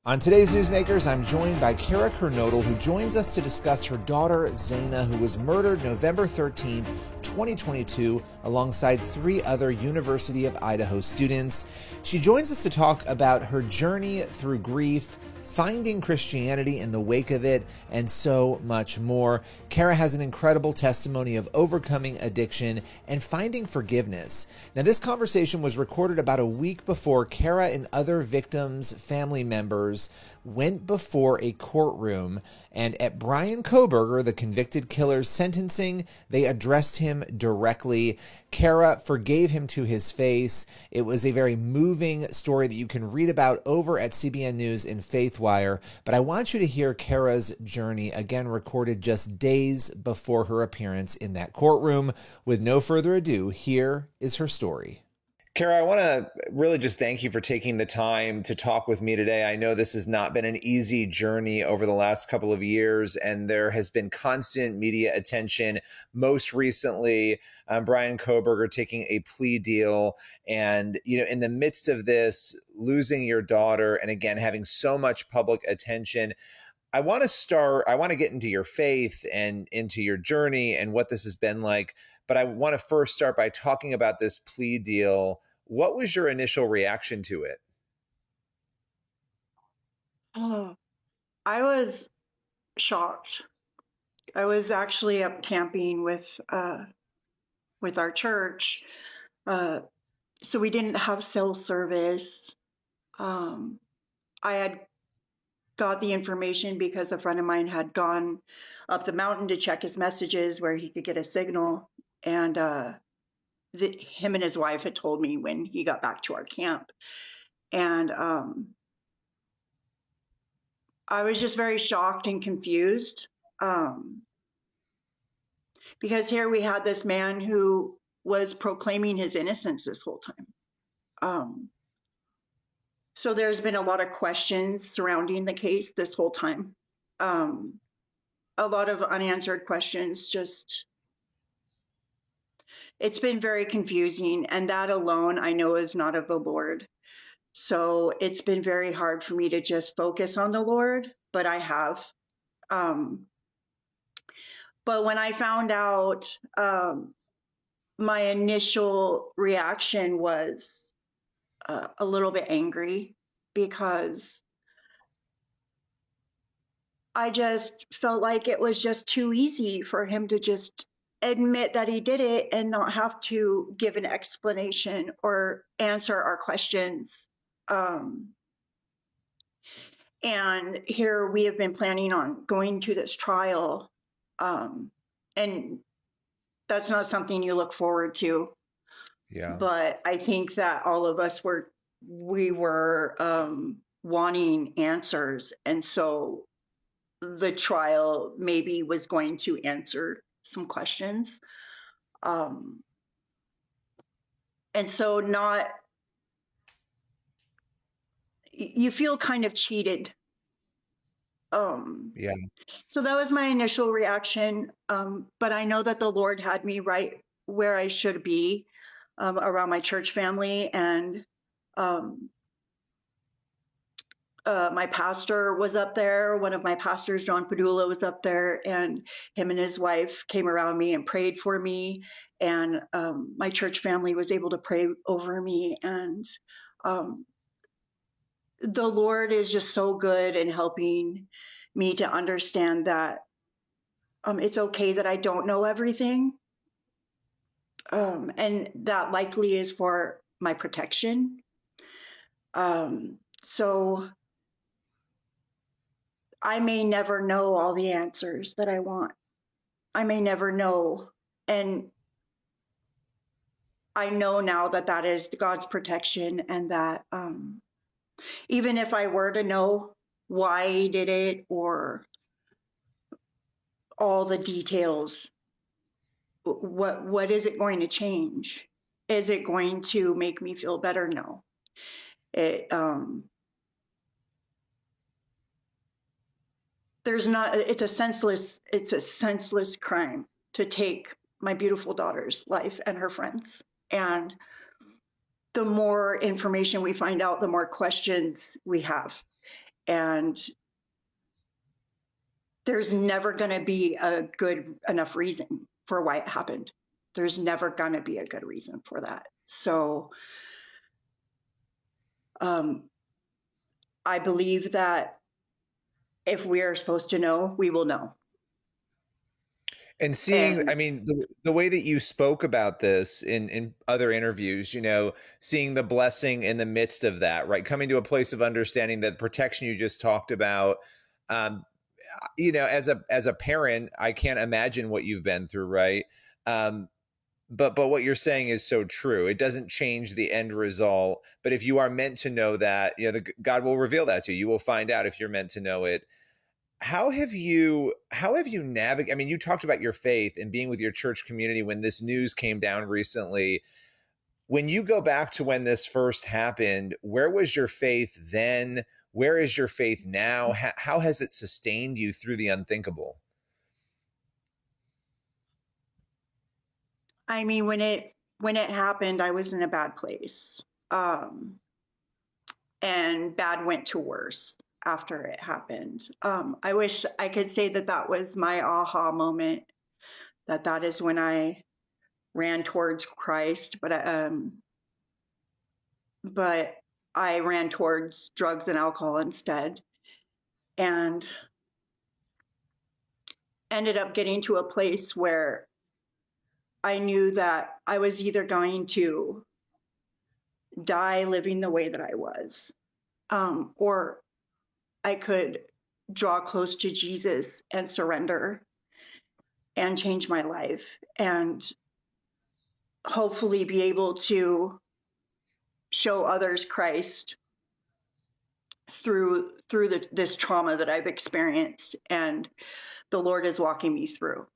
On today's Newsmakers, I'm joined by Cara Kernodle, who joins us to discuss her daughter, Xana, who was murdered November 13th, 2022, alongside 3 other University of Idaho students. She joins us to talk about her journey through grief, finding Christianity in the wake of it, and so much more. Cara has an incredible testimony of overcoming addiction and finding forgiveness. Now, this conversation was recorded about a week before Cara and other victims' family members went before a courtroom, and at Brian Kohberger, the convicted killer's sentencing, they addressed him directly. Cara forgave him to his face. It was a very moving story that you can read about over at CBN News and FaithWire, but I want you to hear Cara's journey, again recorded just days before her appearance in that courtroom. With no further ado, here is her story. Cara, I want to really just thank you for taking the time to talk with me today. I know this has not been an easy journey over the last couple of years, and there has been constant media attention. Most recently, Brian Kohberger taking a plea deal, and in the midst of this, losing your daughter, and again having so much public attention. I want to get into your faith and into your journey and what this has been like. But I want to first start by talking about this plea deal. What was your initial reaction to it? Oh, I was shocked. I was actually up camping with our church, so we didn't have cell service. I had got the information because a friend of mine had gone up the mountain to check his messages where he could get a signal, and him and his wife had told me when he got back to our camp, and I was just very shocked and confused, because here we had this man who was proclaiming his innocence this whole time. So there's been a lot of questions surrounding the case this whole time. A lot of unanswered questions. It's been very confusing, and that alone I know is not of the Lord. So it's been very hard for me to just focus on the Lord, but I have. But when I found out, my initial reaction was a little bit angry, because I just felt like it was just too easy for him to just admit that he did it and not have to give an explanation or answer our questions. And here we have been planning on going to this trial, and that's not something you look forward to. Yeah. But I think that all of us were wanting answers, and so the trial maybe was going to answer some questions. And so you feel kind of cheated. Yeah. So that was my initial reaction. But I know that the Lord had me right where I should be, around my church family. And my pastor was up there. One of my pastors, John Padula, was up there, and him and his wife came around me and prayed for me. And my church family was able to pray over me. And the Lord is just so good in helping me to understand that it's okay that I don't know everything. And that likely is for my protection. So I may never know all the answers that I want. I may never know. And I know now that that is God's protection, and that even if I were to know why he did it or all the details, what is it going to change? Is it going to make me feel better? No. It's a senseless crime to take my beautiful daughter's life and her friends. And the more information we find out, the more questions we have. And there's never going to be a good enough reason for why it happened. There's never going to be a good reason for that. So I believe that if we are supposed to know, we will know. And seeing, I mean, the way that you spoke about this in other interviews, seeing the blessing in the midst of that, right? Coming to a place of understanding that protection you just talked about, as a parent, I can't imagine what you've been through, right? But what you're saying is so true. It doesn't change the end result, but if you are meant to know that, God will reveal that to you. You will find out if you're meant to know it. How have you navigated? I mean, you talked about your faith and being with your church community when this news came down recently. When you go back to when this first happened, where was your faith then? Where is your faith now? How has it sustained you through the unthinkable? I mean, when it happened, I was in a bad place. And bad went to worse after it happened. I wish I could say that was my aha moment, that is when I ran towards Christ, but I ran towards drugs and alcohol instead, and ended up getting to a place where I knew that I was either going to die living the way that I was, or I could draw close to Jesus and surrender and change my life and hopefully be able to show others Christ through this trauma that I've experienced, and the Lord is walking me through.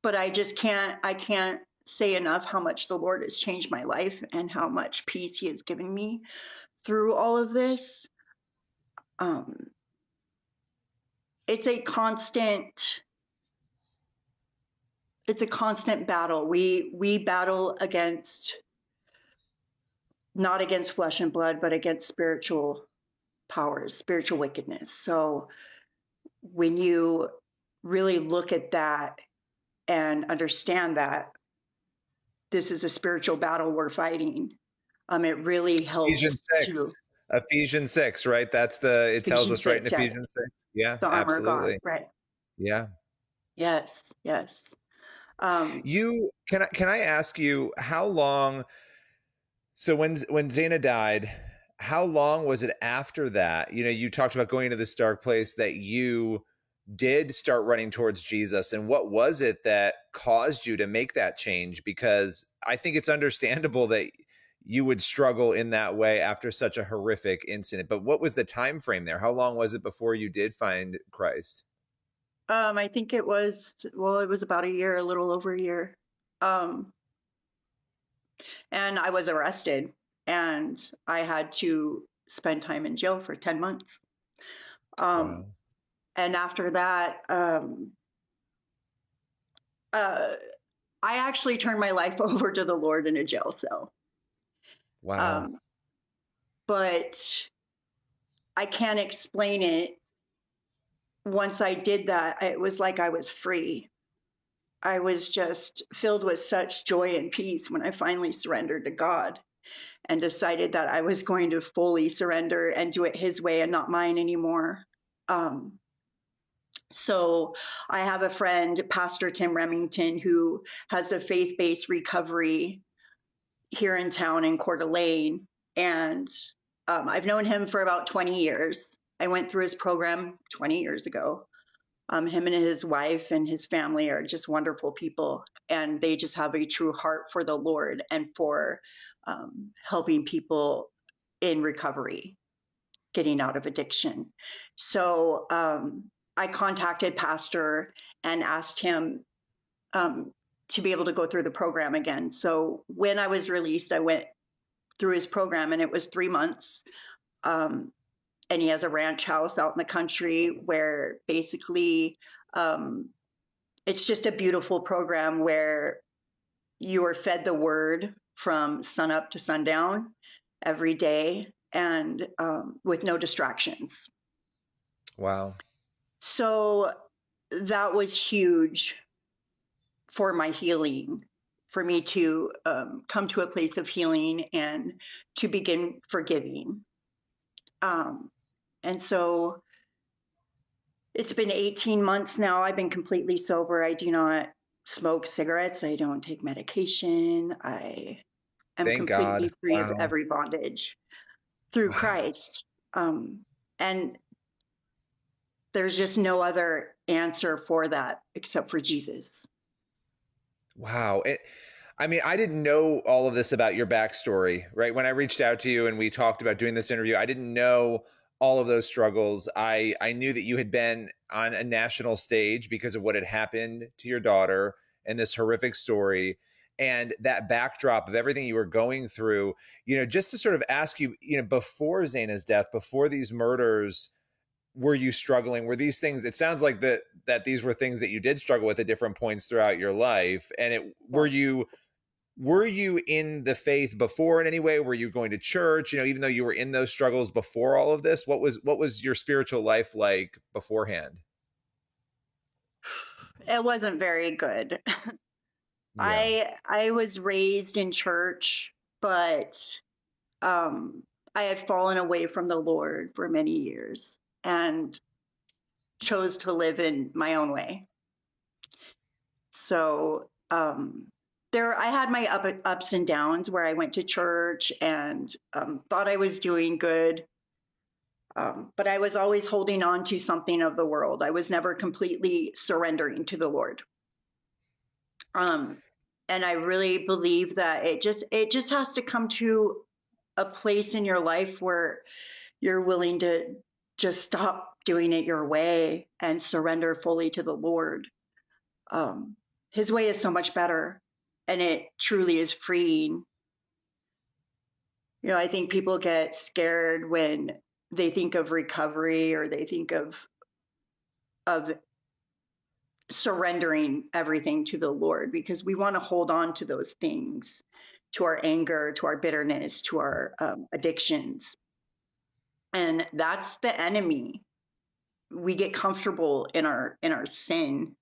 But I can't say enough how much the Lord has changed my life and how much peace He has given me through all of this. It's a constant battle. We battle not against flesh and blood, but against spiritual powers, spiritual wickedness. So when you really look at that and understand that this is a spiritual battle we're fighting, it really helps. Ephesians 6, right? It tells us right in Ephesians 6. Yeah, the armor absolutely. of God, right? Yeah. Yes. Can I ask you how long? So when Xana died, how long was it after that? You talked about going to this dark place that you did start running towards Jesus, and what was it that caused you to make that change? Because I think it's understandable that you would struggle in that way after such a horrific incident. But what was the time frame there? How long was it before you did find Christ? I think it was about a year, a little over a year. And I was arrested, and I had to spend time in jail for 10 months. Wow. And after that, I actually turned my life over to the Lord in a jail cell. Wow. But I can't explain it. Once I did that, it was like I was free. I was just filled with such joy and peace when I finally surrendered to God and decided that I was going to fully surrender and do it His way and not mine anymore. So I have a friend, Pastor Tim Remington, who has a faith-based recovery here in town in Coeur d'Alene. And I've known him for about 20 years. I went through his program 20 years ago. Him and his wife and his family are just wonderful people, and they just have a true heart for the Lord and for helping people in recovery, getting out of addiction. So I contacted Pastor and asked him to be able to go through the program again. So when I was released, I went through his program, and it was 3 months. And he has a ranch house out in the country where basically it's just a beautiful program where you are fed the word from sun up to sundown. every day and with no distractions. Wow. So that was huge for my healing, for me to come to a place of healing and to begin forgiving. And so it's been 18 months now. I've been completely sober. I do not smoke cigarettes. I don't take medication. I am Thank God. completely free of Wow. every bondage through Wow. Christ. And there's just no other answer for that except for Jesus. Wow. I mean, I didn't know all of this about your backstory, right? When I reached out to you and we talked about doing this interview, I didn't know all of those struggles. I knew that you had been on a national stage because of what had happened to your daughter and this horrific story and that backdrop of everything you were going through, just to sort of ask you, before Xana's death, before these murders, were you struggling? Were these things, it sounds like that these were things that you did struggle with at different points throughout your life. And Yes. were you in the faith before in any way? Were you going to church? Even though you were in those struggles before all of this, what was your spiritual life like beforehand? It wasn't very good. Yeah. I was raised in church, but um, I had fallen away from the Lord for many years and chose to live in my own way. So I had my ups and downs where I went to church and thought I was doing good, but I was always holding on to something of the world. I was never completely surrendering to the Lord. Um, and I really believe that it just has to come to a place in your life where you're willing to just stop doing it your way and surrender fully to the Lord. Um, his way is so much better, and it truly is freeing. I think people get scared when they think of recovery or they think of surrendering everything to the Lord because we want to hold on to those things, to our anger, to our bitterness, to our addictions. And that's the enemy. We get comfortable in our sin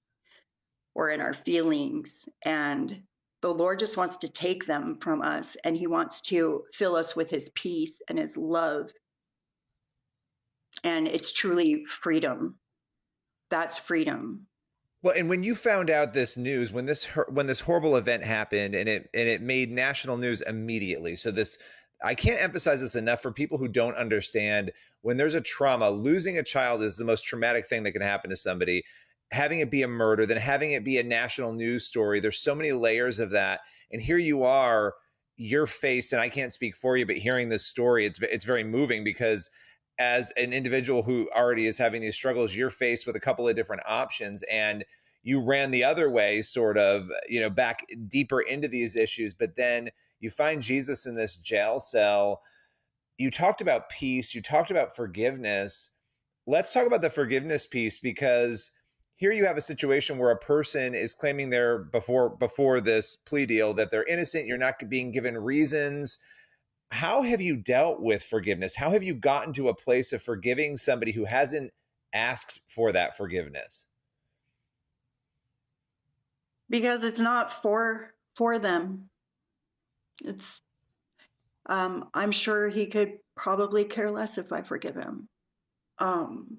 or in our feelings, and the Lord just wants to take them from us, and he wants to fill us with his peace and his love. And it's truly freedom. That's freedom. Well, and when you found out this news, when this horrible event happened, and it made national news immediately. So this, I can't emphasize this enough for people who don't understand. When there's a trauma, losing a child is the most traumatic thing that can happen to somebody. Having it be a murder, then having it be a national news story. There's so many layers of that, and here you are, your face, and I can't speak for you, but hearing this story, it's very moving because as an individual who already is having these struggles, you're faced with a couple of different options, and you ran the other way, sort of, back deeper into these issues, but then you find Jesus in this jail cell. You talked about peace, you talked about forgiveness. Let's talk about the forgiveness piece, because here you have a situation where a person is claiming they're before this plea deal that they're innocent. You're not being given reasons. How have you dealt with forgiveness? How have you gotten to a place of forgiving somebody who hasn't asked for that forgiveness? Because it's not for them. It's I'm sure he could probably care less if I forgive him. Um,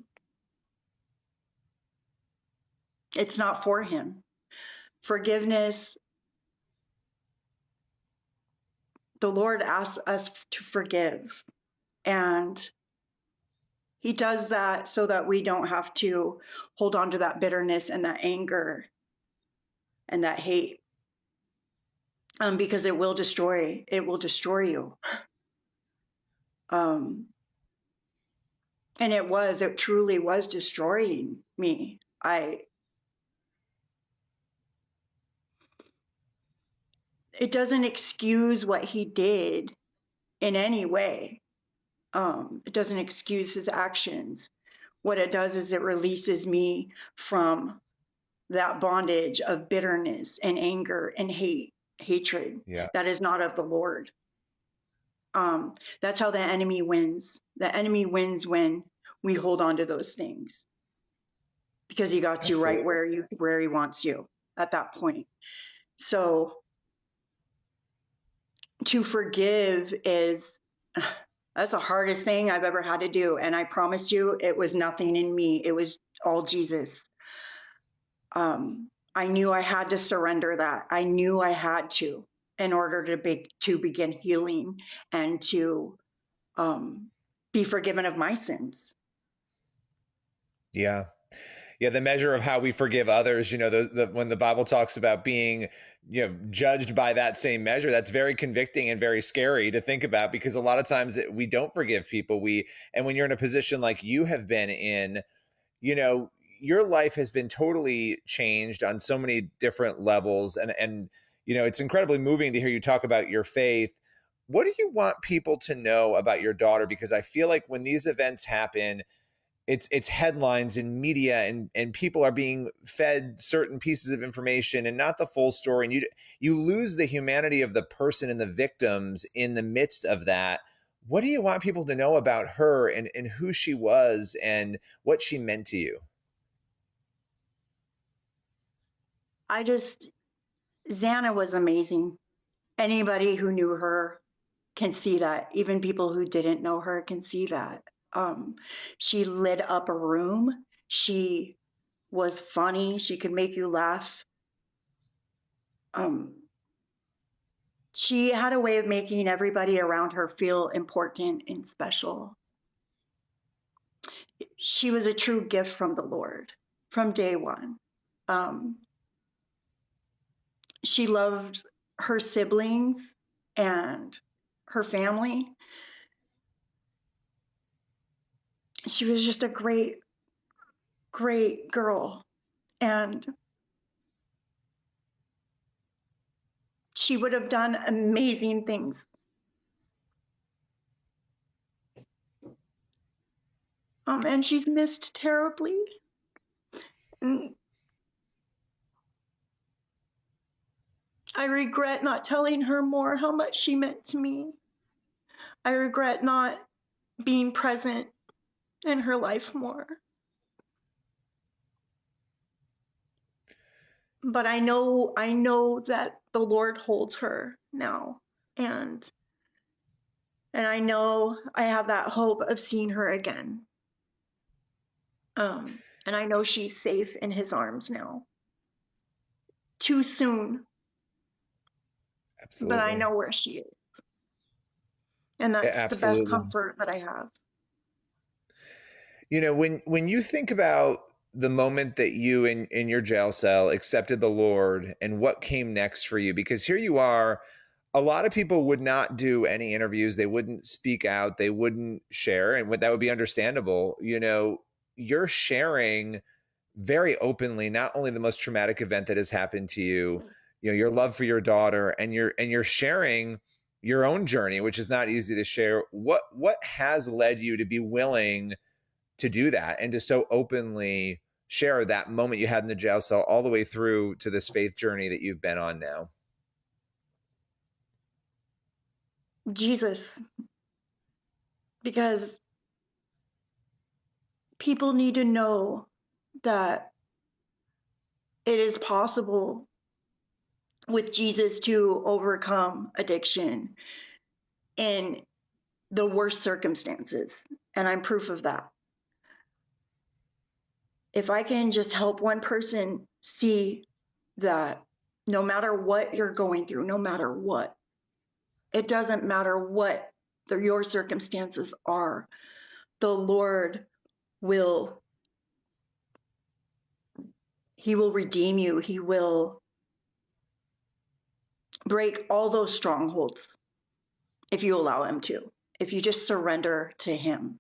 it's not for him. Forgiveness, the Lord asks us to forgive, and he does that so that we don't have to hold on to that bitterness and that anger and that hate, because it will destroy you. Um, and it truly was destroying me. It doesn't excuse what he did in any way. It doesn't excuse his actions. What it does is it releases me from that bondage of bitterness and anger and hatred Yeah. that is not of the Lord. That's how the enemy wins. The enemy wins when we hold on to those things, because he got you right Absolutely. where he wants you at that point. So to forgive is that's the hardest thing I've ever had to do. And I promise you, it was nothing in me. It was all Jesus. I knew I had to surrender that. I knew I had to in order to begin healing and to be forgiven of my sins. Yeah. Yeah, the measure of how we forgive others, when the Bible talks about being, judged by that same measure, that's very convicting and very scary to think about, because a lot of times we don't forgive people. And when you're in a position like you have been in, you know, your life has been totally changed on so many different levels. And, it's incredibly moving to hear you talk about your faith. What do you want people to know about your daughter? Because I feel like when these events happen, it's headlines in media, and people are being fed certain pieces of information and not the full story, and you lose the humanity of the person and the victims in the midst of that. What do you want people to know about her, and who she was and what she meant to you? Xana was amazing. Anybody who knew her can see that. Even people who didn't know her can see that. She lit up a room. She was funny. She could make you laugh. Um, she had a way of making everybody around her feel important and special. She was a true gift from the Lord from day one. Um, she loved her siblings and her family. She was just a great, great girl. And she would have done amazing things. And she's missed terribly. And I regret not telling her more how much she meant to me. I regret not being present in her life more. But I know that the Lord holds her now. And I know I have that hope of seeing her again. And I know she's safe in his arms now. Too soon, but I Absolutely. know where she is. And Yeah, that's the best absolutely. comfort that I have. When you think about the moment that you in your jail cell accepted the Lord and what came next for you, because here you are, a lot of people would not do any interviews, they wouldn't speak out, they wouldn't share, and that would be understandable. You're sharing very openly not only the most traumatic event that has happened to you, your love for your daughter, and you're sharing your own journey, which is not easy to share. What has led you to be willing to do that and to so openly share that moment you had in the jail cell all the way through to this faith journey that you've been on now? Jesus, because people need to know that it is possible with Jesus to overcome addiction in the worst circumstances. And I'm proof of that. If I can just help one person see that no matter what you're going through, no matter what, it doesn't matter what your circumstances are, the Lord will, He will redeem you. He will break all those strongholds if you allow Him to. If you just surrender to Him,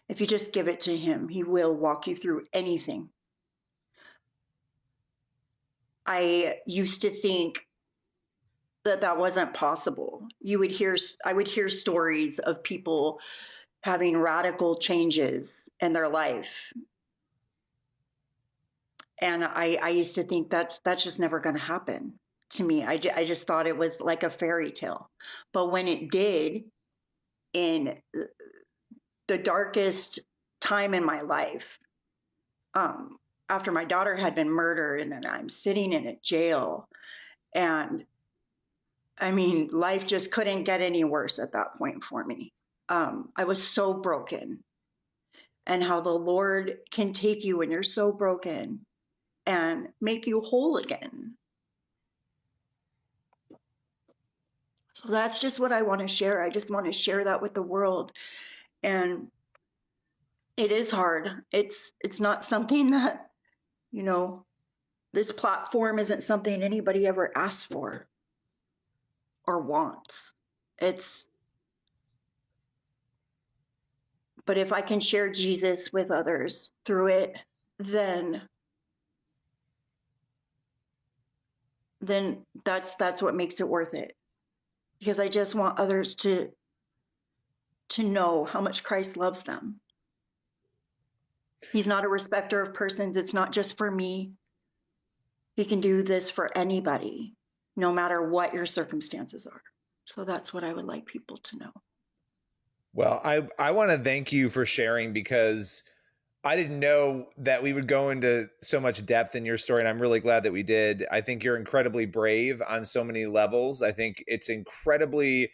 if you just give it to Him, He will walk you through anything. I used to think that wasn't possible. I would hear stories of people having radical changes in their life. And I used to think that's just never going to happen to me. I just thought it was like a fairy tale. But when it did, in the darkest time in my life, after my daughter had been murdered, and then I'm sitting in a jail. And I mean, life just couldn't get any worse at that point for me. I was so broken, and how the Lord can take you when you're so broken and make you whole again. So that's just what I want to share. I just want to share that with the world. And it is hard. It's not something that, you know, this platform isn't something anybody ever asks for or wants. But if I can share Jesus with others through it, then that's what makes it worth it. Because I just want others to know how much Christ loves them. He's not a respecter of persons. It's not just for me. He can do this for anybody, no matter what your circumstances are. So that's what I would like people to know. Well, I want to thank you for sharing, because I didn't know that we would go into so much depth in your story, and I'm really glad that we did. I think you're incredibly brave on so many levels. I think it's incredibly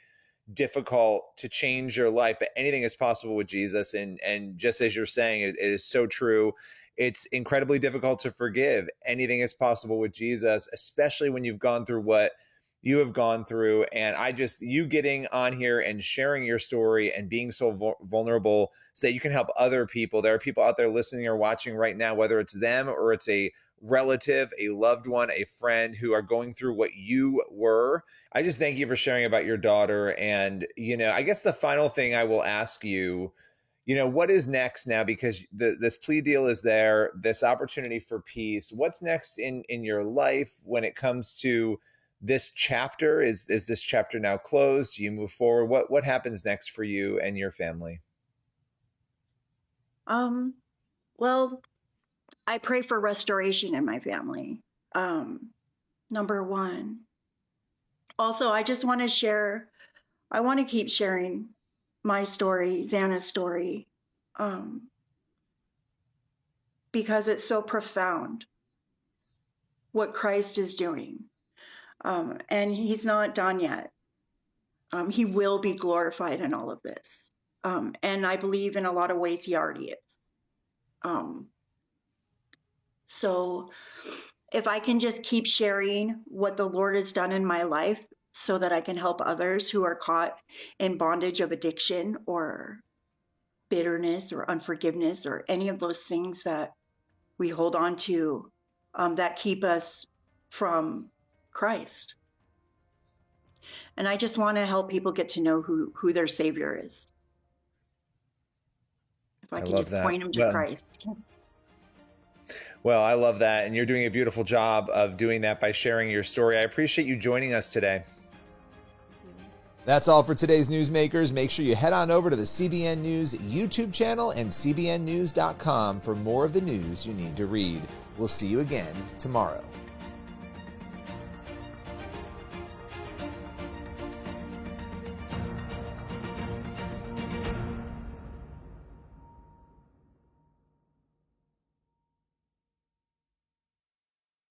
difficult to change your life, but anything is possible with Jesus. And just as you're saying, it is so true. It's incredibly difficult to forgive. Anything is possible with Jesus, especially when you've gone through what you have gone through. And you getting on here and sharing your story and being so vulnerable so that you can help other people. There are people out there listening or watching right now, whether it's them or it's a relative, a loved one, a friend, who are going through what you were. I just thank you for sharing about your daughter. And, I guess the final thing I will ask you, what is next now? Because this plea deal is there, this opportunity for peace. What's next in your life when it comes to this chapter? Is this chapter now closed? Do you move forward? What happens next for you and your family? Well, I pray for restoration in my family. Number one. Also, I just want to share, I want to keep sharing my story, Xana's story, because it's so profound what Christ is doing. And he's not done yet. He will be glorified in all of this. And I believe in a lot of ways he already is. So if I can just keep sharing what the Lord has done in my life so that I can help others who are caught in bondage of addiction or bitterness or unforgiveness or any of those things that we hold on to that keep us from Christ. And I just want to help people get to know who their Savior is. If I can just point them to Christ. Well, I love that. And you're doing a beautiful job of doing that by sharing your story. I appreciate you joining us today. That's all for today's Newsmakers. Make sure you head on over to the CBN News YouTube channel and cbnnews.com for more of the news you need to read. We'll see you again tomorrow.